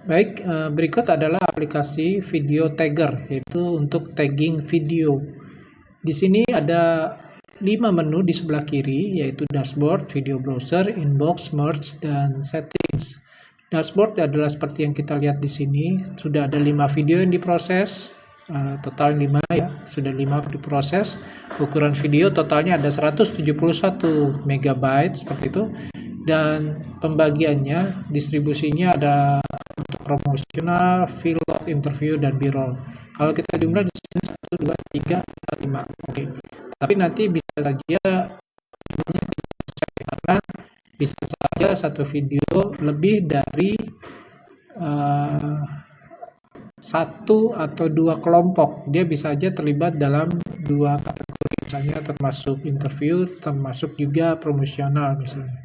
Baik, berikut adalah aplikasi video tagger, yaitu untuk tagging video. Di sini ada 5 menu di sebelah kiri, yaitu dashboard, video browser, inbox, merge, dan settings. Dashboard adalah seperti yang kita lihat di sini, sudah ada 5 video yang diproses, total 5 ya, sudah 5 diproses. Ukuran video totalnya ada 171 MB seperti itu, dan pembagiannya, distribusinya ada untuk promosional, vlog, interview, dan b-roll. Kalau kita jumlah di sini 1, 2, 3, 4, 5. Oke. Tapi nanti bisa saja karena bisa saja satu video lebih dari satu atau dua kelompok. Dia bisa saja terlibat dalam dua kategori, misalnya termasuk interview, termasuk juga promosional misalnya.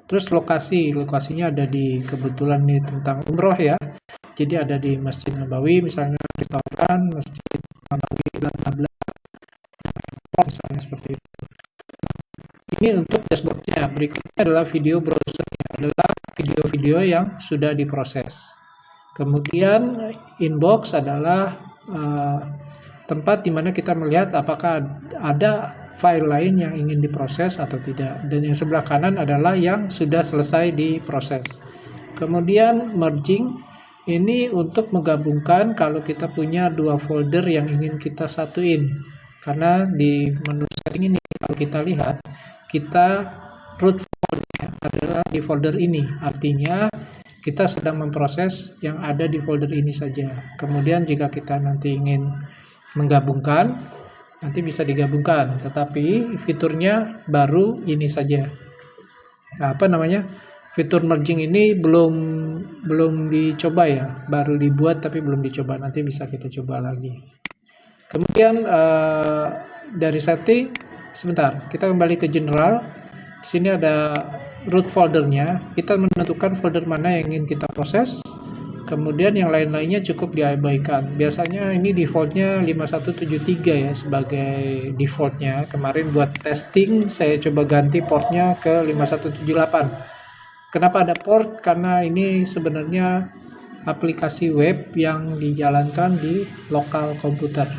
Terus lokasinya ada di, kebetulan nih tentang umroh ya. Jadi ada di Masjid Nabawi, misalnya restoran, Masjid Nabawi, misalnya seperti itu. Ini untuk dashboardnya. Berikutnya adalah video browsernya, adalah video-video yang sudah diproses. Kemudian inbox adalah tempat di mana kita melihat apakah ada file lain yang ingin diproses atau tidak. Dan yang sebelah kanan adalah yang sudah selesai diproses. Kemudian merging, ini untuk menggabungkan kalau kita punya dua folder yang ingin kita satuin. Karena di menu setting ini kalau kita lihat, kita root folder adalah di folder ini. Artinya kita sedang memproses yang ada di folder ini saja. Kemudian jika kita nanti ingin menggabungkan, nanti bisa digabungkan, tetapi fiturnya baru ini saja. Nah, fitur merging ini belum dicoba ya, baru dibuat tapi belum dicoba, nanti bisa kita coba lagi. Kemudian dari setting, sebentar, kita kembali ke general. Di sini ada root foldernya, kita menentukan folder mana yang ingin kita proses. Kemudian yang lain-lainnya cukup diabaikan. Biasanya ini defaultnya 5173 ya sebagai defaultnya. Kemarin buat testing saya coba ganti portnya ke 5178. Kenapa ada port? Karena ini sebenarnya aplikasi web yang dijalankan di lokal komputer.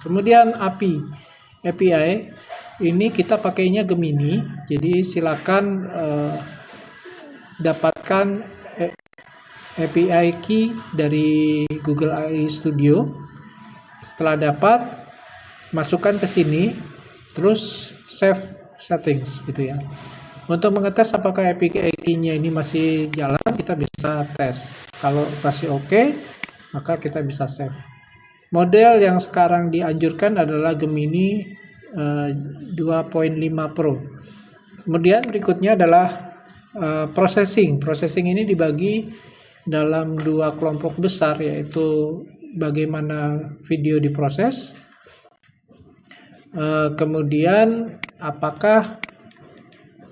Kemudian API ini kita pakainya Gemini. Jadi silakan dapatkan API key dari Google AI Studio. Setelah dapat, masukkan ke sini, terus save settings gitu ya. Untuk mengetes apakah API key-nya ini masih jalan, kita bisa tes. Kalau masih oke, maka kita bisa save. Model yang sekarang dianjurkan adalah Gemini 2.5 Pro. Kemudian berikutnya adalah processing. Processing ini dibagi dalam dua kelompok besar, yaitu bagaimana video diproses, kemudian apakah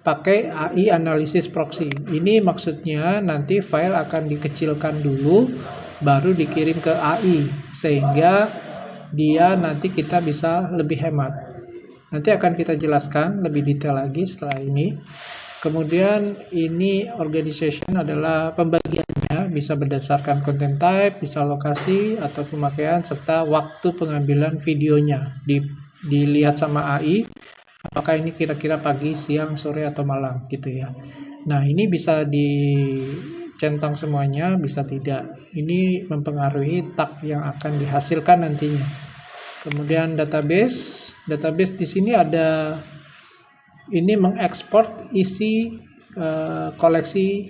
pakai AI analisis proxy. Ini maksudnya nanti file akan dikecilkan dulu baru dikirim ke AI, sehingga dia nanti kita bisa lebih hemat. Nanti akan kita jelaskan lebih detail lagi setelah ini. Kemudian ini organization adalah pembagiannya, bisa berdasarkan content type, bisa lokasi atau pemakaian, serta waktu pengambilan videonya. Dilihat sama AI, apakah ini kira-kira pagi, siang, sore, atau malam gitu ya. Nah, ini bisa dicentang semuanya, bisa tidak. Ini mempengaruhi tab yang akan dihasilkan nantinya. Kemudian database di sini ada, ini mengekspor isi koleksi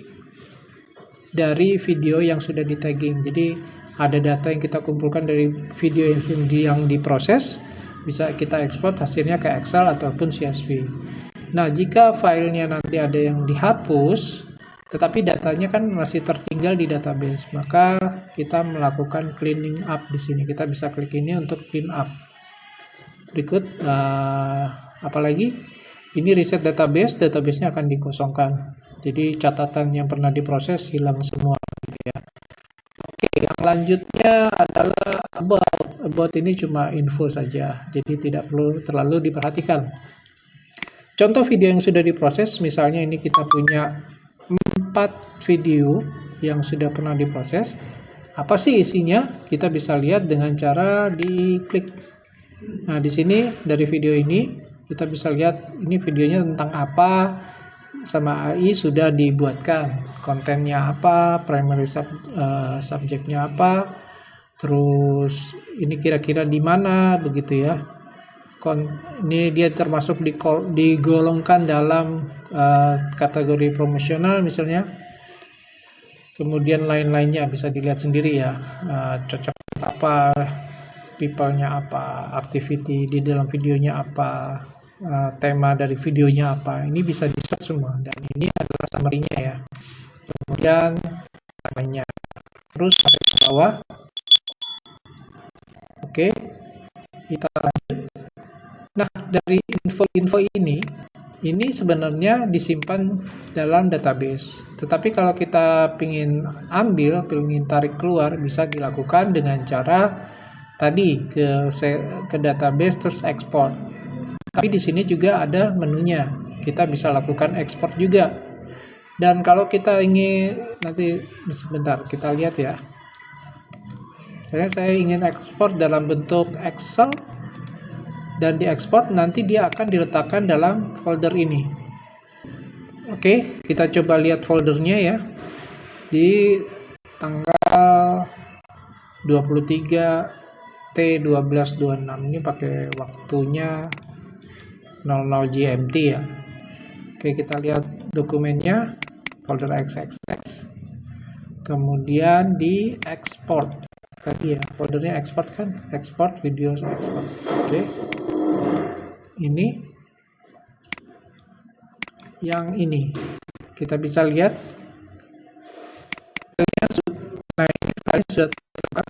dari video yang sudah di tagging. Jadi ada data yang kita kumpulkan dari video yang diproses, bisa kita ekspor hasilnya ke Excel ataupun CSV. Nah, jika filenya nanti ada yang dihapus, tetapi datanya kan masih tertinggal di database, maka kita melakukan cleaning up di sini. Kita bisa klik ini untuk clean up. Berikut apalagi? Ini reset database-nya akan dikosongkan. Jadi catatan yang pernah diproses hilang semua gitu ya. Oke, yang selanjutnya adalah about ini cuma info saja. Jadi tidak perlu terlalu diperhatikan. Contoh video yang sudah diproses, misalnya ini kita punya 4 video yang sudah pernah diproses. Apa sih isinya? Kita bisa lihat dengan cara diklik. Nah, di sini dari video ini kita bisa lihat ini videonya tentang apa, sama AI sudah dibuatkan. Kontennya apa, primary subjeknya apa, terus ini kira-kira di mana begitu ya. Ini dia termasuk digolongkan dalam kategori promosional misalnya. Kemudian lain-lainnya bisa dilihat sendiri ya, cocok apa, people-nya apa, activity di dalam videonya apa, tema dari videonya apa. Ini bisa di-search semua, dan ini adalah summary-nya ya. Kemudian namanya, terus sampai ke bawah. Oke, kita lanjut. Nah, dari info-info ini sebenarnya disimpan dalam database. Tetapi kalau kita ingin tarik keluar, bisa dilakukan dengan cara tadi ke database terus ekspor. Tapi di sini juga ada menunya. Kita bisa lakukan ekspor juga. Dan kalau kita ingin nanti sebentar kita lihat ya. Saya ingin ekspor dalam bentuk Excel. Dan diekspor, nanti dia akan diletakkan dalam folder ini. Oke, kita coba lihat foldernya ya. Di tanggal 23/T/12/26 ini pakai waktunya 00 GMT ya. Oke, kita lihat dokumennya, folder XXX. Kemudian di ekspor. Tadi ya, foldernya ekspor kan? Ekspor video ekspor. Oke. Ini yang ini kita bisa lihat. Nah, ini file sudah terbuka.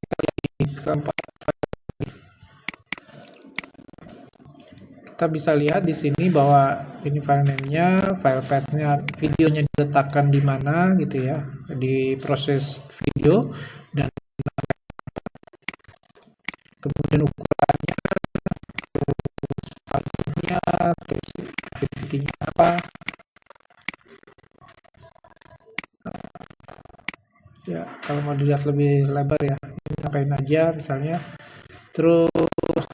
Kita lihat di keempat. Kita bisa lihat di sini bahwa ini file name-nya, file path-nya, videonya diletakkan di mana gitu ya, di proses video, dan kemudian ukurannya, terus saldonya, terus activity-nya apa. Ya, kalau mau dilihat lebih lebar ya, ngapain aja misalnya. Terus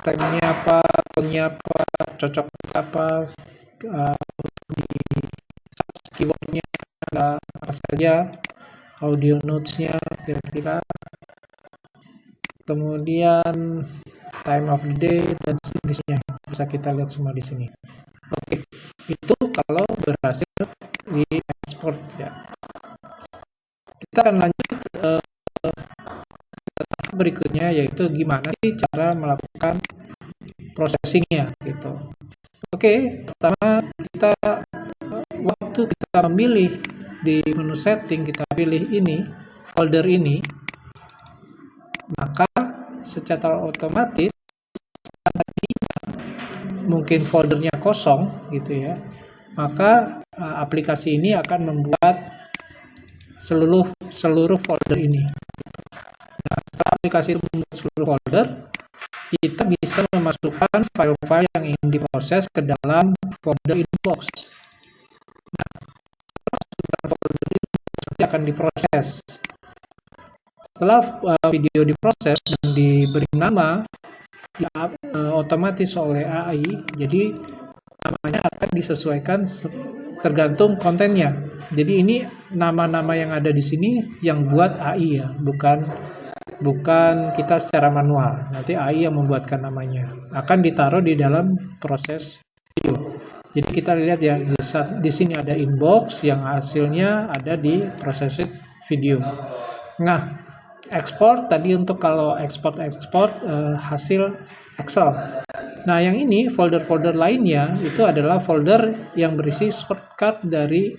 tag-nya apa, tone-nya apa, cocok apa, di keyword-nya apa saja, audio notes-nya kira-kira. Kemudian time of the day dan sejenisnya bisa kita lihat semua di sini. Oke, itu kalau berhasil di ekspor ya. Kita akan lanjut ke tahap berikutnya, yaitu gimana sih cara melakukan processingnya gitu. Oke, pertama waktu kita memilih di menu setting, kita pilih ini folder ini, maka secara otomatis mungkin foldernya kosong gitu ya, maka aplikasi ini akan membuat seluruh folder ini. Nah, setelah aplikasi itu membuat seluruh folder, kita bisa memasukkan file-file yang ingin diproses ke dalam folder inbox. Nah, folder ini akan diproses. Setelah video diproses dan diberi nama, otomatis oleh AI, jadi namanya akan disesuaikan tergantung kontennya. Jadi ini nama-nama yang ada di sini yang buat AI ya, bukan kita secara manual. Nanti AI yang membuatkan namanya. Akan ditaruh di dalam proses video. Jadi kita lihat ya, di sini ada inbox yang hasilnya ada di proses video. Nah, ekspor tadi untuk kalau ekspor hasil Excel. Nah, yang ini folder-folder lainnya itu adalah folder yang berisi shortcut dari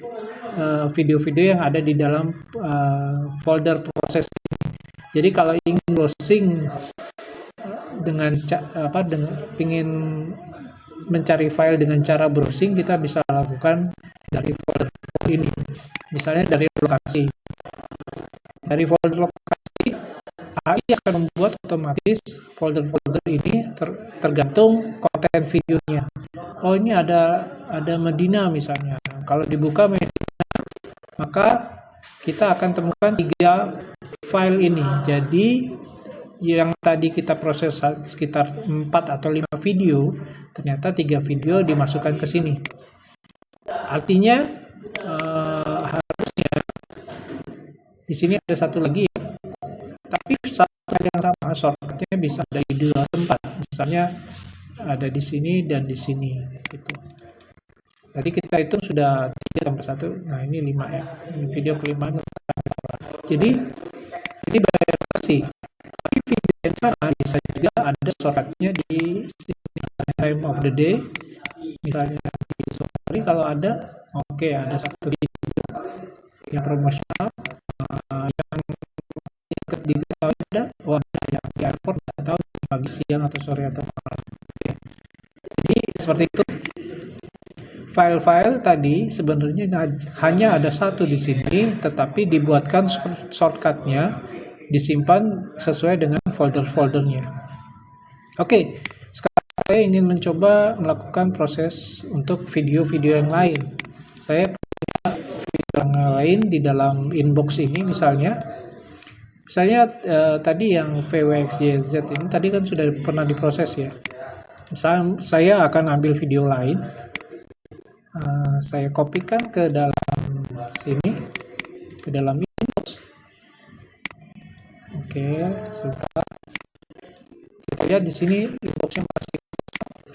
video-video yang ada di dalam folder proses ini. Jadi kalau ingin browsing ingin mencari file dengan cara browsing, kita bisa lakukan dari folder ini. Misalnya dari lokasi. Dari folder lokasi, AI akan membuat otomatis folder-folder ini tergantung konten videonya. Oh, ini ada Medina misalnya. Kalau dibuka Medina, maka kita akan temukan 3 file ini. Jadi yang tadi kita proses sekitar 4 atau 5 video, ternyata 3 video dimasukkan ke sini. Artinya harusnya di sini ada satu lagi ya. Tapi satu yang sama, shortcutnya bisa ada di 2 tempat. Misalnya ada di sini dan di sini gitu. Tadi kita hitung sudah 3 tambah 1. Nah, ini 5 ya. Ini video kelima. Jadi ini variasi. Tapi video yang sama bisa juga ada shortcutnya di sini, time of the day. Misalnya di story kalau ada, oke, ada satu video yang promosional, yang diketahui ada, ada yang di airport, nggak tahu pagi, siang, atau sore, atau malam. Oke. Jadi seperti itu. File-file tadi sebenarnya hanya ada satu di sini, tetapi dibuatkan shortcutnya, disimpan sesuai dengan folder-foldernya. Oke, sekarang saya ingin mencoba melakukan proses untuk video-video yang lain. Saya punya video yang lain di dalam inbox ini, misalnya tadi yang VWXYZ ini tadi kan sudah pernah diproses ya. Misalnya saya akan ambil video lain. Saya kopikan ke dalam sini, ke dalam inbox. Oke, sebentar. Kita lihat di sini inboxnya masih.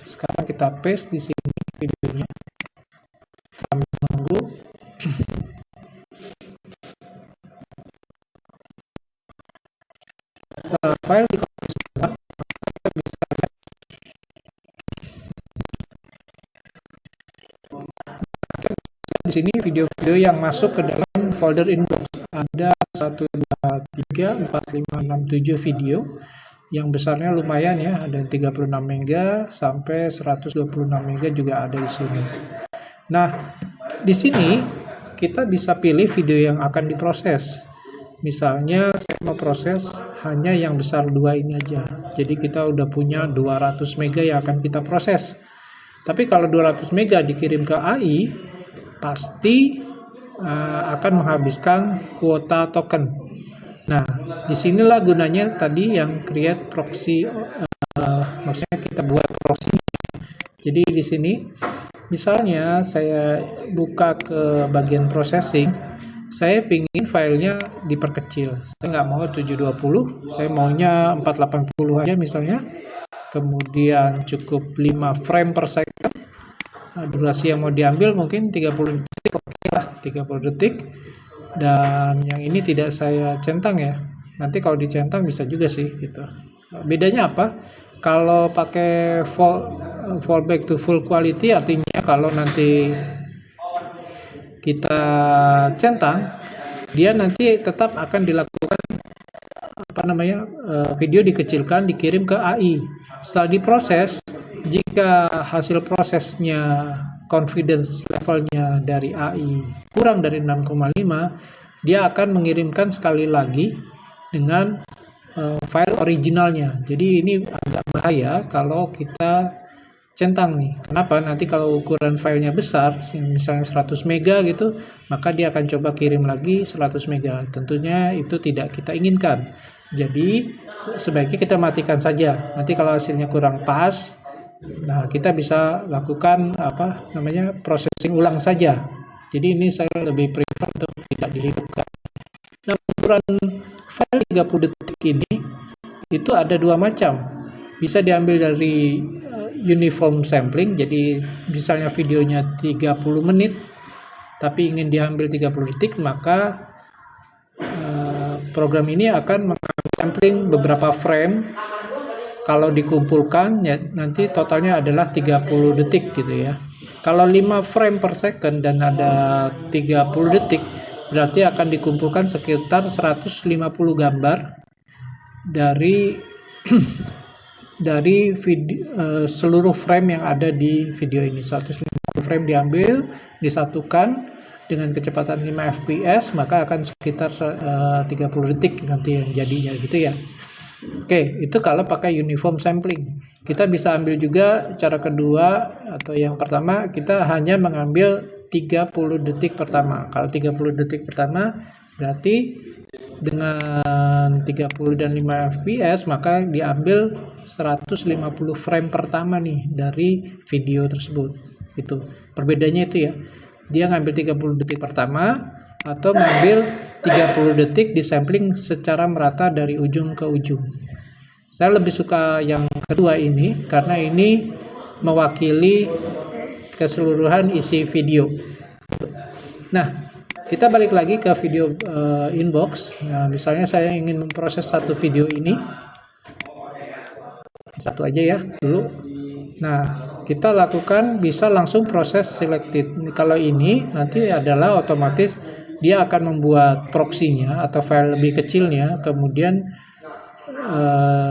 Sekarang kita paste di sini videonya. Sambil menunggu. Setelah file dikopi semua, kita bisa lihat. Di sini video-video yang masuk ke dalam folder inbox ada 1, 2, 3, 4, 5, 6, 7 video yang besarnya lumayan ya, ada 36 MB sampai 126 MB juga ada di sini. Nah, di sini kita bisa pilih video yang akan diproses. Misalnya saya mau proses hanya yang besar 2 ini aja. Jadi kita udah punya 200 MB yang akan kita proses. Tapi kalau 200 MB dikirim ke AI, pasti akan menghabiskan kuota token. Nah, disinilah gunanya tadi yang create proxy, maksudnya kita buat proxy. Jadi di sini, misalnya saya buka ke bagian processing, saya ingin filenya diperkecil. Saya nggak mau 720, saya maunya 480 aja misalnya. Kemudian cukup 5 frame per second. Durasi yang mau diambil mungkin 30 detik, oke lah 30 detik. Dan yang ini tidak saya centang ya, nanti kalau dicentang bisa juga sih gitu. Bedanya apa? Kalau pakai fallback to full quality, artinya kalau nanti kita centang, dia nanti tetap akan dilakukan video dikecilkan, dikirim ke AI. Setelah diproses, jika hasil prosesnya confidence levelnya dari AI kurang dari 6,5, dia akan mengirimkan sekali lagi dengan file originalnya. Jadi ini agak bahaya kalau kita centang nih. Kenapa? Nanti kalau ukuran filenya besar, misalnya 100 MB gitu, maka dia akan coba kirim lagi 100 MB. Tentunya itu tidak kita inginkan. Jadi sebaiknya kita matikan saja. Nanti kalau hasilnya kurang pas, nah kita bisa lakukan processing ulang saja. Jadi ini saya lebih prefer untuk tidak dihidupkan. Nah, ukuran file 30 detik ini itu ada 2 macam. Bisa diambil dari uniform sampling, jadi misalnya videonya 30 menit tapi ingin diambil 30 detik, maka program ini akan mengambil sampling beberapa frame. Kalau dikumpulkan ya, nanti totalnya adalah 30 detik gitu ya. Kalau 5 frame per second dan ada 30 detik, berarti akan dikumpulkan sekitar 150 gambar dari video, seluruh frame yang ada di video ini. 150 frame diambil, disatukan dengan kecepatan 5 fps, maka akan sekitar 30 detik nanti yang jadinya gitu ya. Oke, itu kalau pakai uniform sampling. Kita bisa ambil juga cara kedua, atau yang pertama kita hanya mengambil 30 detik pertama. Kalau 30 detik pertama berarti dengan 30 dan 5 fps maka diambil 150 frame pertama nih dari video tersebut. Itu perbedaannya itu ya. Dia ngambil 30 detik pertama atau ngambil 30 detik disampling secara merata dari ujung ke ujung. Saya lebih suka yang kedua ini karena ini mewakili keseluruhan isi video. Nah, kita balik lagi ke video inbox. Nah, misalnya saya ingin memproses satu video ini, satu aja ya dulu. Nah, kita lakukan bisa langsung proses selected. Kalau ini nanti adalah otomatis dia akan membuat proxy-nya atau file lebih kecilnya, kemudian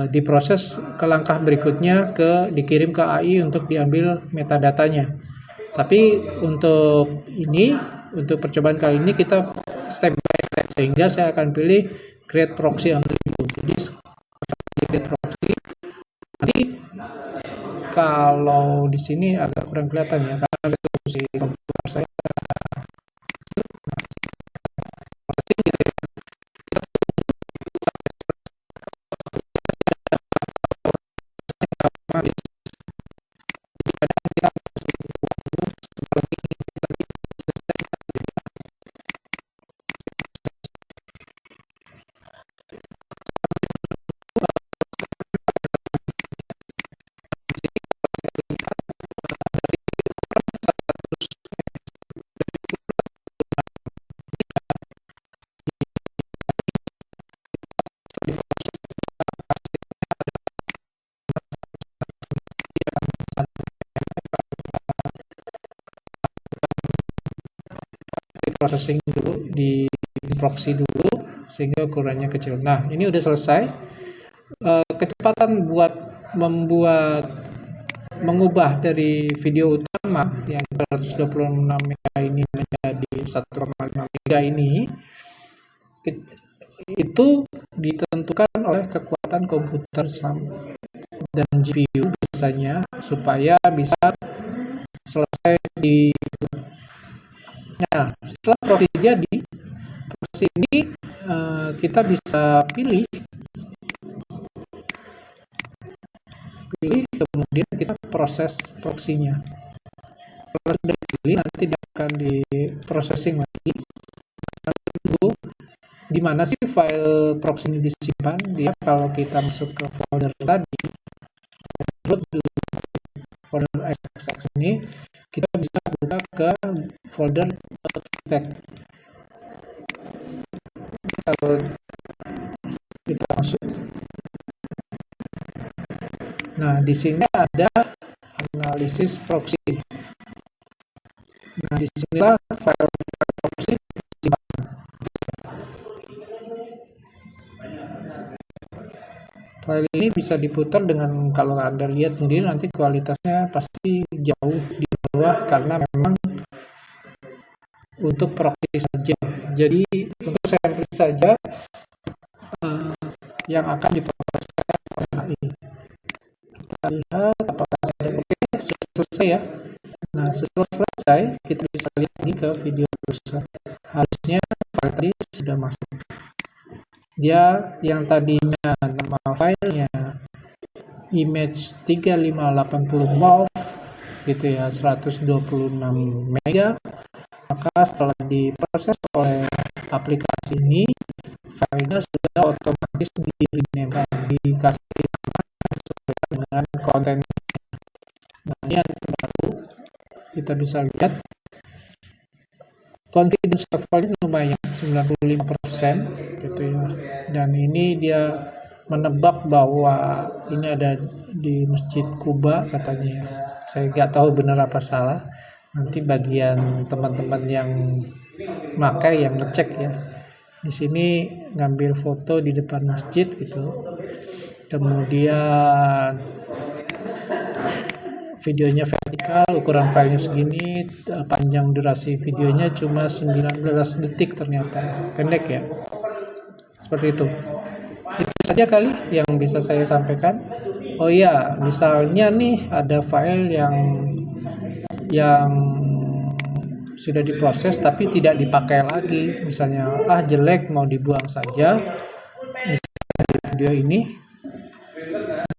diproses ke langkah berikutnya dikirim ke AI untuk diambil metadatanya. Tapi untuk ini, untuk percobaan kali ini kita step by step, sehingga saya akan pilih create proxy only dulu. Jadi create proxy. Nanti kalau di sini agak kurang kelihatan ya karena resolusi komputer saya. Processing dulu di proxy dulu sehingga ukurannya kecil. Nah, ini udah selesai. Kecepatan buat mengubah dari video utama yang 226 MB ini menjadi 1,5 MB ini itu ditentukan oleh kekuatan komputer dan GPU biasanya supaya bisa selesai di. Nah, setelah proxy jadi, proxy ini kita bisa pilih, kemudian kita proses proxy-nya. Kalau sudah dipilih, nanti dia akan di-processing lagi. Tunggu di mana sih file proxy ini disimpan. Dia kalau kita masuk ke folder tadi, folder XXX ini, kita bisa buka ke folder .vtech. Kalau kita masuk, nah di sini ada analisis proxy. Nah disinilah file proxy disimpan. File ini bisa diputar dengan, kalau Anda lihat sendiri nanti kualitasnya pasti jauh di bawah karena memang untuk proxy saja. Jadi untuk sampling saja yang akan diproses oleh AI. Kita lihat apakah sudah oke, sudah selesai ya. Nah setelah selesai kita bisa lihat lagi ke video browser. Harusnya file tadi sudah masuk. Dia yang tadinya nama filenya image 3580 MOV gitu ya, 126 mega, maka setelah diproses oleh aplikasi ini filenya sudah otomatis di-rename, dikasih sesuai dengan konten. Nah ini yang terbaru, kita bisa lihat confidence level lumayan 95% gitu ya, dan ini dia menebak bahwa ini ada di Masjid Kuba katanya. Saya nggak tahu benar apa salah, nanti bagian teman-teman yang makai yang ngecek ya. Di sini ngambil foto di depan masjid gitu, kemudian videonya vertikal, ukuran filenya segini, panjang durasi videonya cuma 19 detik, ternyata pendek ya, seperti itu. Itu saja kali yang bisa saya sampaikan. Oh iya, misalnya nih ada file yang sudah diproses tapi tidak dipakai lagi, misalnya jelek mau dibuang saja, misalnya di video ini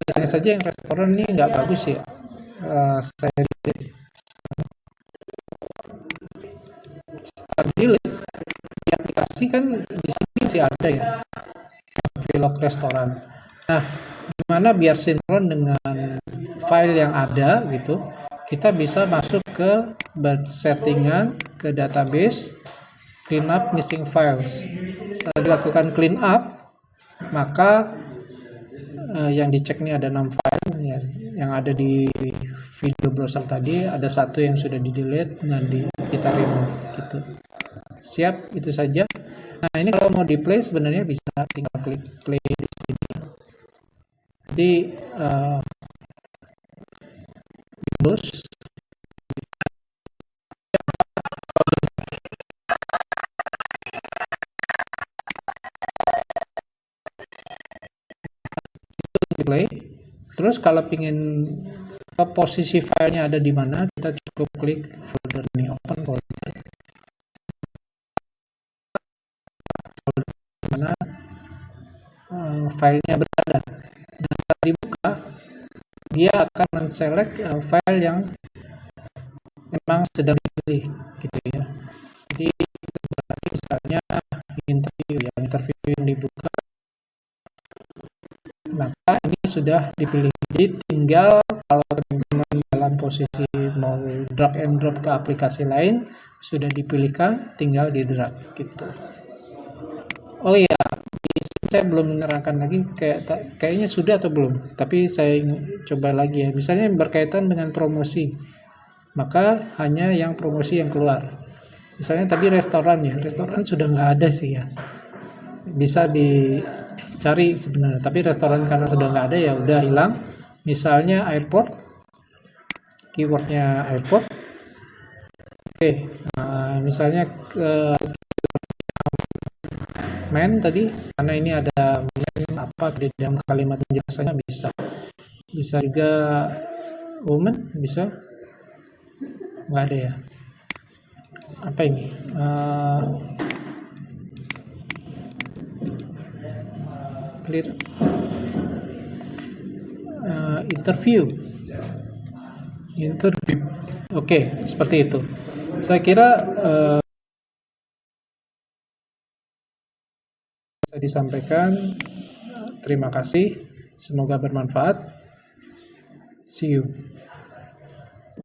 misalnya saja yang restoran ini nggak bagus ya, saya delete di aplikasi kan di sini sih ada ya vlog restoran. Nah, gimana biar sinkron dengan file yang ada gitu, kita bisa masuk ke settingan, ke database, clean up missing files. Setelah dilakukan clean up, maka yang dicek ini ada 6 file ya, yang ada di video browser tadi, ada satu yang sudah di delete dan kita remove gitu. Siap, itu saja. Nah, ini kalau mau di play sebenarnya bisa tinggal klik play di sini. Jadi Windows di play. Terus kalau ingin posisi filenya ada di mana, kita cukup klik folder ini, open folder. Di mana filenya berada. Dan setelah dibuka, dia akan men-select file yang memang sedang dipilih, gitu ya. Jadi misalnya interview yang dibuka, maka ini sudah dipilih. Jadi tinggal kalau teman-teman dalam posisi mau drag and drop ke aplikasi lain, sudah dipilihkan, tinggal di drag gitu. Oh iya, saya belum menerangkan lagi, kayaknya sudah atau belum, tapi saya coba lagi ya. Misalnya berkaitan dengan promosi, maka hanya yang promosi yang keluar. Misalnya tadi restoran ya, restoran sudah nggak ada sih ya, bisa dicari sebenarnya, tapi restoran karena sudah nggak ada ya udah hilang. Misalnya airport, keywordnya airport. Oke, misalnya ke men tadi, karena ini ada men apa di dalam kalimat penjelasannya, bisa juga woman, bisa nggak ada ya, apa ini clear interview. Oke, seperti itu. Saya kira bisa disampaikan. Terima kasih, semoga bermanfaat. See you.